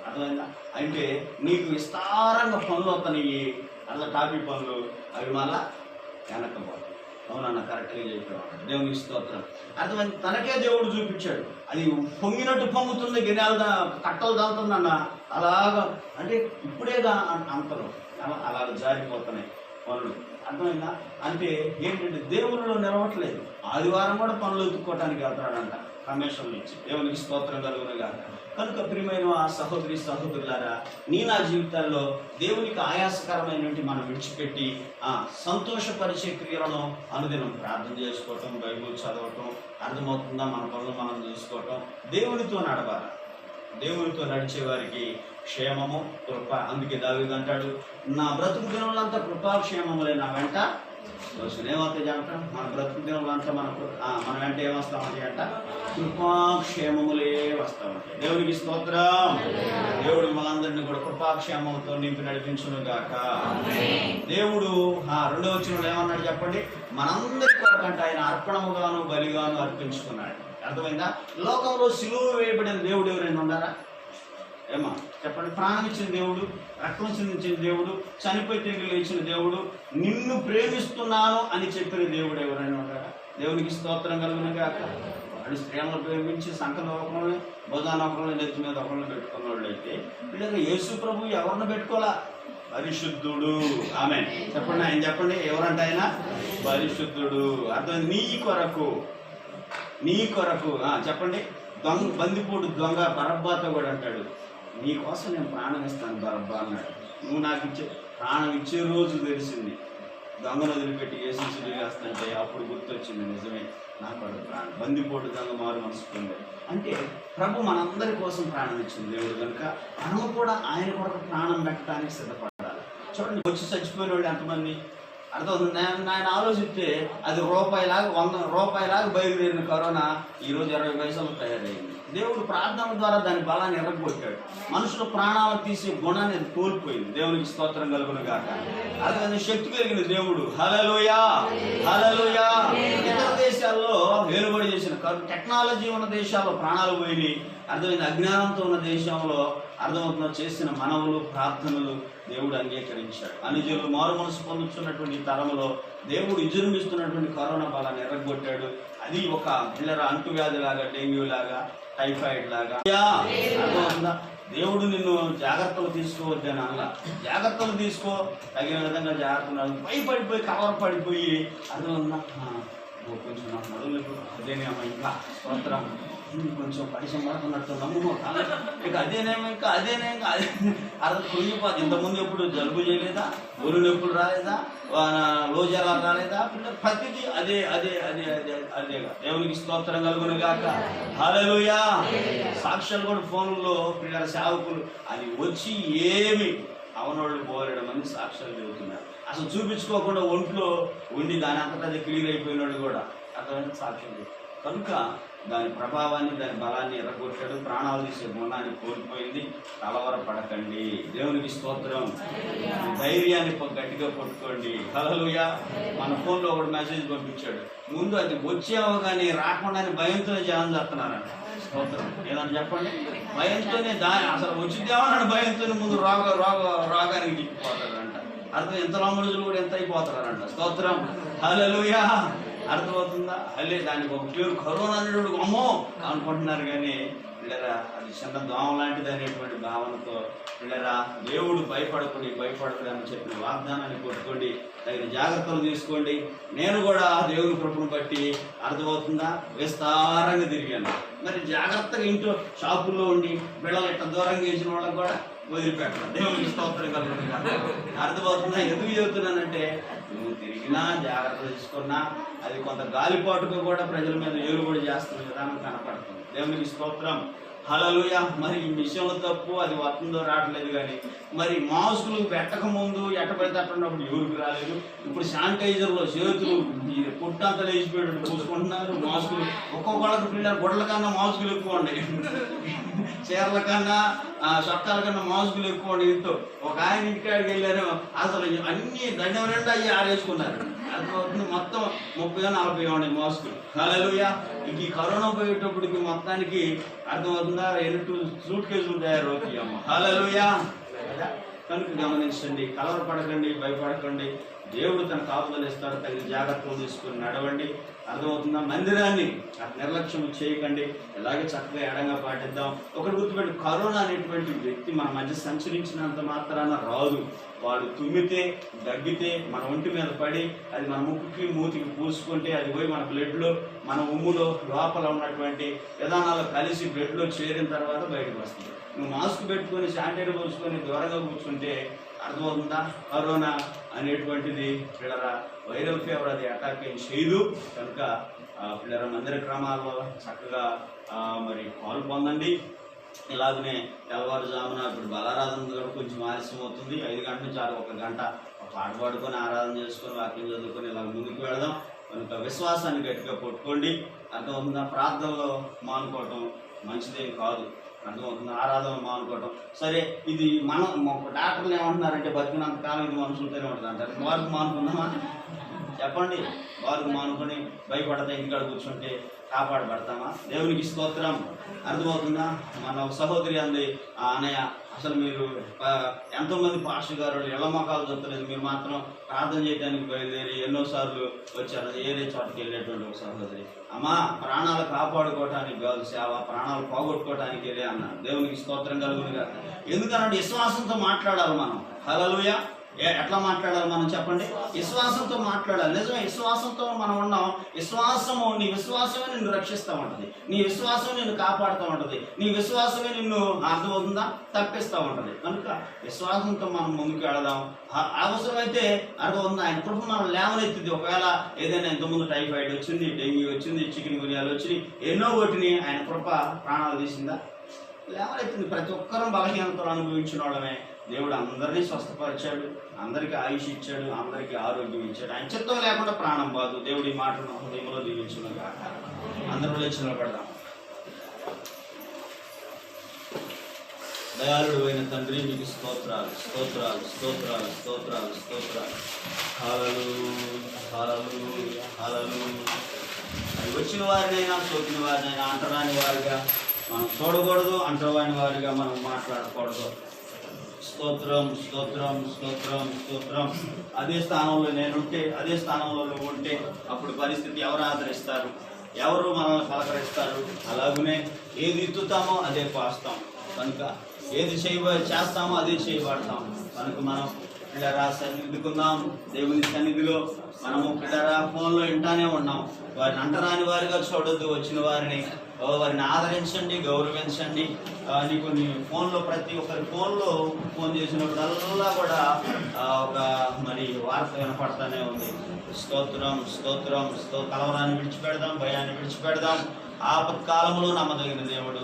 అర్థమైందా? అంటే నీకు విస్తారంగా పనులు వస్తున్నాయి, అట్లా టాపీ పనులు, అవి మళ్ళా వెనక్కపోతాయి. అవునన్న, కరెక్ట్గా చెప్పేవాడు. దేవునికి స్తోత్రం. అర్థమైంది. తనకే దేవుడు చూపించాడు. అది పొంగినట్టు పొంగుతుంది, గిన్నెలు కట్టలు దాల్తుందన్న. అలాగా అంటే ఇప్పుడేగా అంతలో అలాగ జారిపోతున్నాయి పనులు. అర్థమైందా? అంటే ఏంటంటే దేవుళ్ళు నిలవట్లేదు. ఆదివారం కూడా పనులు ఎత్తుక్కోవటానికి వెళ్తాడంట కమిషన్లు ఇచ్చి. దేవునికి స్తోత్రం కలుగునుగా. కనుక ప్రియమైన ఆ సహోదరి సహోదరులారా, నా జీవితాల్లో దేవునికి ఆయాసకరమైనటువంటి మనం విడిచిపెట్టి సంతోషపరిచే క్రియలను అనుదినం ప్రార్థన చేసుకోవటం, బైబిల్ చదవటం, అర్థమవుతుందా, మన పనులు మనం చూసుకోవటం, దేవునితో నడవాలి. దేవునితో నడిచే వారికి క్షేమము, కృప. అందుకే దావీదు అంటాడు, నా బ్రతుకు దినములంతా కృపాక్షేమములే నా వెంట ఏమవుతాయి అంట. మన బ్రతుకు దినములంతా మన వెంట ఏమొస్తామంటే అంట, కృపాక్షేమములే వస్తామంటే. దేవునికి స్తోత్రం. దేవుడు మనందరినీ కూడా కృపాక్షేమంతో నింపి నడిపించును గాక. దేవుడు 2వ వచనంలో ఏమన్నాడు చెప్పండి? మనందరి కొరకంటే ఆయన అర్పణముగాను బలిగాను అర్పించుకున్నాడు. అర్థమైందా? లోకంలో సిలువ వేయబడిన దేవుడు ఎవరైనా ఉన్నారా? ఏమా చెప్పండి. ప్రాణం ఇచ్చిన దేవుడు, రక్తం చిందించిన దేవుడు, చనిపోయి తిరిగి లేచిన దేవుడు, నిన్ను ప్రేమిస్తున్నాను అని చెప్పిన దేవుడు ఎవరైనా ఉన్నారా? దేవునికి స్తోత్రం కలుగునుగాక. వాడు స్త్రీలను ప్రేమించి సంకల ఒకరిని, భుజాన ఒకరిని, నెత్తి మీద ఒకరిని పెట్టుకున్న వాళ్ళు అయితే, వీళ్ళకి యేసు ప్రభు ఎవరిని పెట్టుకోవాలా? పరిశుద్ధుడు. ఆమె చెప్పండి. ఆయన చెప్పండి, ఎవరంటే ఆయన పరిశుద్ధుడు. అర్థం నీ కొరకు చెప్పండి. బందిపోటు దొంగ బరబ్బాతో కూడా అంటాడు, నీ కోసం నేను ప్రాణం ఇస్తాను బరబ్బా అన్నాడు. నువ్వు నాకు ప్రాణం ఇచ్చే రోజు తెలిసింది. దొంగను వదిలిపెట్టి యేసు వేస్తుంటే అప్పుడు గుర్తొచ్చింది, నిజమే, నాకు వాడు ప్రాణం. బందిపోటు దొంగ మారు మనసుకుంది. అంటే ప్రభు మనందరి కోసం ప్రాణం ఇచ్చింది దేవుడు కనుక మనము కూడా ఆయన కొరకు ప్రాణం పెట్టడానికి సిద్ధపడాలి. చూడండి, వచ్చి చచ్చిపోయిన వాళ్ళు ఎంతమంది? అర్థమవుతుంది. ఆయన ఆలోచిస్తే అది రూపాయిలాగా 100 రూపాయలాగా బయలుదేరిన కరోనా ఈరోజు 20 పైసలు తయారైంది. దేవుడు ప్రార్థన ద్వారా దాని బలాన్ని ఎరగొట్టాడు. మనుషుల ప్రాణాలను తీసే గుణాన్ని అది కోల్పోయింది. దేవునికి స్తోత్రం కలుగునుగాక. అది శక్తి కలిగిన దేవుడు. హల్లెలూయా, హల్లెలూయా. ఇతర దేశాల్లో వేలుబడి చేసిన టెక్నాలజీ ఉన్న దేశాల్లో ప్రాణాలు పోయినాయి. అర్థమైంది. అజ్ఞానంతో ఉన్న దేశంలో అర్థమవుతున్న చేసిన మనవులు, ప్రార్థనలు దేవుడు అంగీకరించాడు. అనుజులు మారు మనసు పొందుతున్నటువంటి తరంలో దేవుడు విజృంభిస్తున్నటువంటి కరోనా బలాన్ని ఎరగొట్టాడు. అది ఒక అంటువ్యాధి లాగా, డెంగ్యూ లాగా, టైఫాయిడ్ లాగా. అర్థమవుతుందా? దేవుడు నిన్ను జాగ్రత్తలు తీసుకోవద్దని అలా జాగ్రత్తలు తీసుకో, తగిన విధంగా జాగ్రత్తలు. భయపడిపోయి కలవరపడిపోయి అర్థమవుతుందా, కొంచెం నాకు నడువులు అదేనేమో, ఇంకా స్తోత్రం, కొంచెం పరిచయం పడుతున్నట్టు నమ్ముకో, ఇక అదేనేమో, ఇంకా అదేనే, ఇంకా అదే అర్థం కృంగిపోతుంది. ఇంతకుముందు ఎప్పుడు జలుబు చేయలేదా, ఒళ్ళు నొప్పులు రాలేదా, లోజరాలు రాలేదా? ప్రతిదీ అదే అదే అదే అదే అదేగా. దేవునికి స్తోత్రం కలుగునుగాక. హల్లెలూయా. సాక్ష్యాలు కూడా ఫోన్లో పిల్లల సేవకులు అది వచ్చి ఏమి అవనోళ్ళు పోరాడు మంది సాక్ష్యాలు చెబుతున్నారు. అసలు చూపించుకోకుండా ఒంట్లో ఉండి దాని అంతటా అది క్లియర్ అయిపోయిన వాళ్ళు కూడా అర్థమైన సాక్ష్యం. కనుక దాని ప్రభావాన్ని, దాని బలాన్ని ఎర్రగొట్టాడు. ప్రాణాలు తీసే గుణాన్ని కోల్పోయింది. కలవరపడకండి. దేవునికి స్తోత్రం. ధైర్యాన్ని గట్టిగా పట్టుకోండి. హల్లెలూయా. మన ఫోన్లో ఒకటి మెసేజ్ పంపించాడు. ముందు అది వచ్చేవో కానీ రాకుండానే భయంతోనే జనం చేస్తున్నారంట. స్తోత్రం. ఏదని చెప్పండి. భయంతోనే అసలు వచ్చిద్దామన్నాడు, భయంతోనే ముందు రోగానికి దిక్కిపోతారంట. అర్థం ఎంత రోజులు కూడా ఎంత అయిపోతారంట. స్తోత్రం. హల్లెలూయా. అర్థమవుతుందా? అల్లే దానికి ఒక పేరు కరోనా అనేటువంటి అమ్మో అనుకుంటున్నారు. కానీ పిల్లరా, అది చిన్న దోమ లాంటిది అనేటువంటి భావనతో పిల్లరా, దేవుడు భయపడకూడదు అని చెప్పిన వాగ్దానాన్ని కొట్టుకోండి, తగిన జాగ్రత్తలు తీసుకోండి. నేను కూడా దేవుని కృపను బట్టి అర్థమవుతుందా విస్తారంగా తిరిగాను. మరి జాగ్రత్తగా ఇంట్లో షాపుల్లో ఉండి పిల్లలు ఇట్లా దూరంగా వేసిన వాళ్ళకి కూడా వదిలిపెట్టాను. దేవునికి స్తోత్రం కలుగుతుంది. అర్థమవుతుందా? ఎందుకు చెబుతున్నానంటే, నువ్వు తిరిగినా జాగ్రత్తలు తీసుకున్నా అది కొంత గాలిపాటుగా కూడా ప్రజల మీద ఏలుబడి చేస్తున్న విధానం కనపడుతుంది. దేవునికి స్తోత్రం. హల్లెలూయా. మరి ఈ విషయంలో తప్పు అది వస్తుందో రావట్లేదు, కానీ మరి మాస్కులు పెట్టక ముందు ఎట్టబడితే అట్టున్నప్పుడు ఎవరికి రాలేదు. ఇప్పుడు శానిటైజర్లో చేతులు పుట్టంతా లేచిపోయాడు పూసుకుంటున్నారు. మాస్కులు ఒక్కొక్కళ్ళకి పిల్లలు గుడ్ల కన్నా మాస్కులు ఎక్కువ ఉన్నాయి, చీరల కన్నా చొక్కాల కన్నా మాస్కులు ఎక్కువ ఉండే. ఇంట్లో ఒక ఆయన ఇంటికాడికి వెళ్ళారు, అసలు అన్ని దండం నిండా అయ్యి ఆడేసుకున్నారు. అర్థమవుతుంది, మొత్తం 30-40 ఉన్నాయి మాస్కులు. హల్లెలూయా. ఇంక ఈ కరోనా పోయేటప్పటికి మొత్తానికి అర్థమవుతుందా, 2 సూట్ కేసులు తయారవుతాయి అమ్మ. హల్లెలూయా. కనుక గమనించండి, కలవరపడకండి, భయపడకండి. దేవుడు తన కాపుదలు ఇస్తాడు, తగిన జాగ్రత్తలు తీసుకుని నడవండి. అర్థమవుతుందా? మందిరాన్ని నిర్లక్ష్యం చేయకండి, ఇలాగే చక్కగా ఎడంగా పాటిద్దాం. ఒకటి గుర్తుపెట్టి, కరోనా అనేటువంటి వ్యక్తి మన మధ్య సంచరించినంత మాత్రాన రాదు. వాడు తుమ్మితే, దగ్గితే, మన ఒంటి మీద పడి అది మన ముక్కుకి మూతికి పూసుకుంటే అది పోయి మన బ్లడ్లో, మన ఉమ్ములో లోపల ఉన్నటువంటి విధానాలు కలిసి బ్లడ్లో చేరిన తర్వాత బయటకు వస్తుంది. నువ్వు మాస్క్ పెట్టుకొని శానిటైజర్ పోసుకొని దూరంగా కూర్చుంటే అర్థమవుతుందా, కరోనా అనేటువంటిది పిల్లరా వైరల్ ఫీవర్ అది అటాక్ ఏం చేయదు. కనుక పిల్లర మందిర క్రమాల్లో చక్కగా మరి పాలు పొందండి. ఇలాగనే తెల్లవారుజామున ఇప్పుడు బలారాధన కూడా కొంచెం ఆలస్యం అవుతుంది. 5 గంటల నుంచి 1 గంట పాట పాడుకొని ఆరాధన చేసుకొని వాక్యం చదువుకొని ఇలా ముందుకు వెళదాం. కనుక విశ్వాసాన్ని గట్టిగా పట్టుకోండి. అర్థమవుతుందా? ప్రార్థనలో మానుకోవటం మంచిదేం కాదు. అర్థమవుతుంది, ఆరాధన మానుకోవటం సరే. ఇది మనం డాక్టర్లు ఏమంటున్నారంటే బతికినంత కాలం ఇది మనుషులతోనే ఉంటుంది అంటారు. వారికి మానుకున్నామా చెప్పండి? వారికి మానుకొని భయపడతా ఇంటికాడ కూర్చుంటే కాపాడబడతామా? దేవునికి స్తోత్రం. అర్థమవుతుందా? మన సహోదరి అంది, అన్నయ్య అసలు మీరు ఎంతోమంది పాస్టర్ గారు ఇళ్ల మొక్కలు దొరకలేదు, మీరు మాత్రం ప్రార్థన చేయడానికి బయలుదేరి ఎన్నోసార్లు వచ్చారు. ఏరే చోటకి వెళ్ళేటువంటి ఒక సహోదరి, అమ్మా ప్రాణాలు కాపాడుకోవటానికి కాదు సేవ, ప్రాణాలు పోగొట్టుకోవటానికి వెళ్ళే అన్నారు. దేవునికి స్తోత్రం కలుగునుగా. ఎందుకనంటే విశ్వాసంతో మాట్లాడాలి మనం. హల్లెలూయా. ఎట్లా మాట్లాడాలి మనం చెప్పండి? విశ్వాసంతో మాట్లాడాలి. నిజమే, విశ్వాసంతో మనం ఉన్నాం. విశ్వాసము, నీ విశ్వాసమే నిన్ను రక్షిస్తూ ఉంటుంది, నీ విశ్వాసం నిన్ను కాపాడుతూ ఉంటుంది, నీ విశ్వాసమే నిన్ను అర్థమవుతుందా తప్పిస్తూ ఉంటుంది. కనుక విశ్వాసంతో మనం ముందుకు వెళదాం. అవసరమైతే అర్థమవుతుంది ఆయన కృప మనం లేవనెత్తింది. ఒకవేళ ఏదైనా ఇంతకుముందు టైఫాయిడ్ వచ్చింది, డెంగ్యూ వచ్చింది, చికెన్ గునియాలు వచ్చినాయి, ఎన్నో వాటిని ఆయన కృప ప్రాణాలు తీసిందా? లేవనెత్తింది. ప్రతి ఒక్కరూ బలహీనతలు అనుభవించిన వాళ్ళమే. దేవుడు అందరినీ స్వస్థపరిచాడు, అందరికీ ఆయుష్ ఇచ్చాడు, అందరికీ ఆరోగ్యం ఇచ్చాడు. ఆయన చిత్తం లేకుండా ప్రాణం బాదు. దేవుడి మాటను హృదయంలో దీవించునుగా. అందరూ లేచి నిలబడదాం. దయాళుడు అయిన తండ్రి, మీకు స్తోత్రాలు, స్తోత్రాలు, స్తోత్రాలు, స్తోత్రాలు, స్తోత్రాలు. హల్లెలూయా, హల్లెలూయా, హల్లెలూయా. అది వచ్చిన వారినైనా సోకిన వారినైనా అంటరాని వారిగా మనం చూడకూడదు, అంటరాని వారిగా మనం మాట్లాడకూడదు. స్తోత్రం, స్తోత్రం, స్తోత్రం, స్తోత్రం. అదే స్థానంలో నేనుంటే, అదే స్థానంలో నువ్వు ఉంటే అప్పుడు పరిస్థితి ఎవరు ఆదరిస్తారు, ఎవరు మనల్ని పలకరిస్తారు? అలాగనే ఏది ఇత్తుతామో అదే పాస్తాం. కనుక ఏది చేస్తామో అదే చేయబడతాం. కనుక మనం పిల్లరా సన్నిధికుందాం. దేవుని సన్నిధిలో మనము పిల్లరా ఫోన్లో వింటానే ఉన్నాం. వారిని అంటరాని వారిగా చూడొద్దు. వచ్చిన వారిని ఆదరించండి, గౌరవించండి. నీకు నీ ఫోన్లో ప్రతి ఒక్కరి ఫోన్లో ఫోన్ చేసినప్పుడల్లా కూడా ఒక మరి వార్త వినపడతానే ఉంది. స్తోత్రం, స్తోత్రం, కలవరాన్ని విడిచిపెడదాం, భయాన్ని విడిచిపెడదాం. ఆపత్కాలంలో నమ్మదగిన దేవుడు,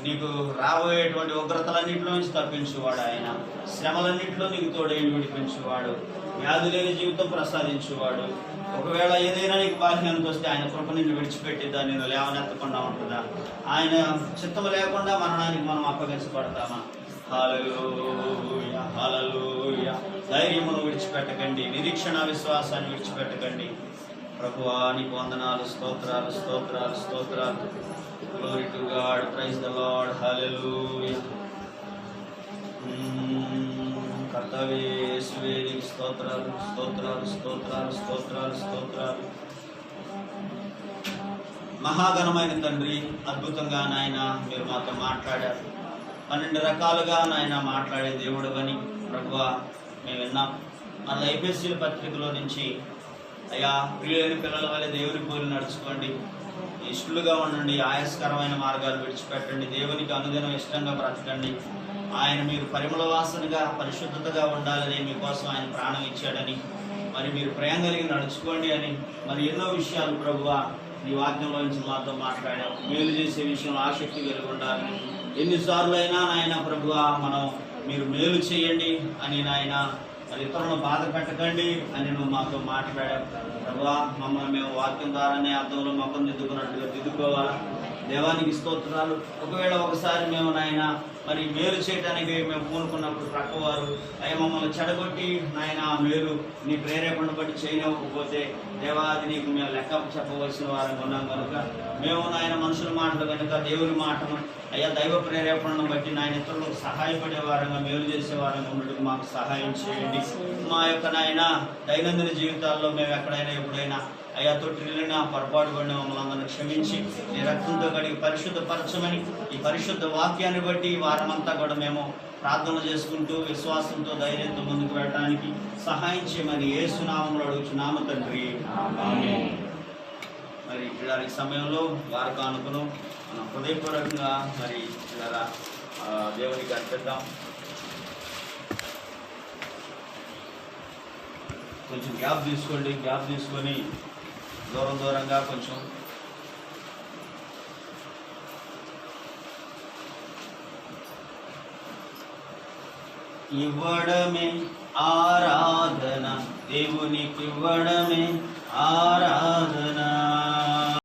నీకు రాబోయేటువంటి ఉగ్రతలన్నింటిలో నుంచి తప్పించువాడు ఆయన. శ్రమలన్నింటిలో నీకు తోడై విడిపించువాడు. వ్యాధి లేని జీవితం ప్రసాదించువాడు. ఒకవేళ ఏదైనా నీకు బాహ్యానికి వస్తే ఆయన కృప నిన్ను విడిచిపెట్టి దాన్ని నేను లేవనెత్తకుండా ఉంటుందా? ఆయన చిత్తం లేకుండా మరణానికి మనం అప్పగించబడతామా? హల్లెలూయా, హల్లెలూయా. ధైర్యమును విడిచిపెట్టకండి, నిరీక్షణ విశ్వాసాన్ని విడిచిపెట్టకండి. ప్రభువా నీకు వందనాలు, స్తోత్రాలు, స్తోత్రాలు, స్తోత్రాలు. Glory to God, praise the Lord, hallelujah. కర్తవే యేసువే నీకు స్తోత్రాలు, స్తోత్రాలు, స్తోత్రాలు, స్తోత్రాలు, స్తోత్రాలు. మహాఘనమైన తండ్రి, అద్భుతంగా నాయన మీరు మాతో మాట్లాడారు. 12 రకాలుగా నాయన మాట్లాడే దేవుడు అని ప్రభువా మేము విన్నాం. మన ఎఫెసీయుల పత్రికలో నుంచి అయ్యా ప్రియులైన పిల్లల వల్ల దేవుని పోలి నడుచుకోండి, ఇష్టలుగా ఉండండి, ఆయాస్కరమైన మార్గాలు విడిచిపెట్టండి, దేవునికి అనుదినం ఇష్టంగా బ్రతకండి. ఆయన మీరు పరిమళ వాసనగా పరిశుద్ధతగా ఉండాలని మీకోసం ఆయన ప్రాణం ఇచ్చాడని మరి మీరు ప్రేమ కలిగి నడుచుకోండి అని మరి ఎన్నో విషయాలు ప్రభువా ఈ వాక్యంలో నుంచి మాతో మాట్లాడాం. మేలు చేసే విషయంలో ఆసక్తి కలిగి ఉండాలి. ఎన్నిసార్లు అయినా నాయన ప్రభువా మనం మీరు మేలు చేయండి అని నాయన మరి ఇతరులను బాధ పెట్టకండి అని నువ్వు మాతో మాట్లాడావు ప్రభువా. మమ్మల్ని మేము వాక్యం ద్వారానే అర్థంలో మొక్కం దిద్దుకున్నట్టుగా దిద్దుకోవాలా. దేవానికి స్తోత్రాలు. ఒకవేళ ఒకసారి మేము నాయన మరి మేలు చేయడానికి మేము పూనుకున్నప్పుడు ప్రక్కవారు అయ్యా మమ్మల్ని చెడగొట్టి నాయన మేలు నీ ప్రేరేపణ బట్టి చేయనివ్వకపోతే దేవాది నీకు మేము లెక్క చెప్పవలసిన వారం ఉన్నాం కనుక మేము నాయన మనుషుల మాటలు కనుక దేవుని మాటను అయ్యా దైవ ప్రేరేపణను బట్టి నాయన ఇతరులకు సహాయపడే వారంగా మేలు చేసే వారంగా ఉండడానికి మాకు సహాయం చేయండి. మా యొక్క నాయన దైనందిన జీవితాల్లో మేము ఎక్కడైనా ఎప్పుడైనా అయ్యా తొట్టిల్లిన పొరపాటు పడిన మమ్మల్ని అందరిని క్షమించి నీ రక్తంతో కడిగి పరిశుద్ధపరచమని ఈ పరిశుద్ధ వాక్యాన్ని బట్టి వారమంతా కూడా మేము ప్రార్థన చేసుకుంటూ విశ్వాసంతో ధైర్యంతో ముందుకు వెళ్ళడానికి సహాయం చేయమని యేసు నామములో అడుగుచున్నాము తండ్రి. ఆమేన్. మరి ఇక్కడ ఈ సమయంలో వారికి అనుకును మనం హృదయపూర్వకంగా మరి ఇలా దేవునికి అర్పిద్దాం. కొంచెం గ్యాప్ తీసుకోండి. గ్యాప్ తీసుకొని దూరంగా కొంచెం ఇవ్వడమే ఆరాధన, దేవునికి ఇవ్వడమే ఆరాధన.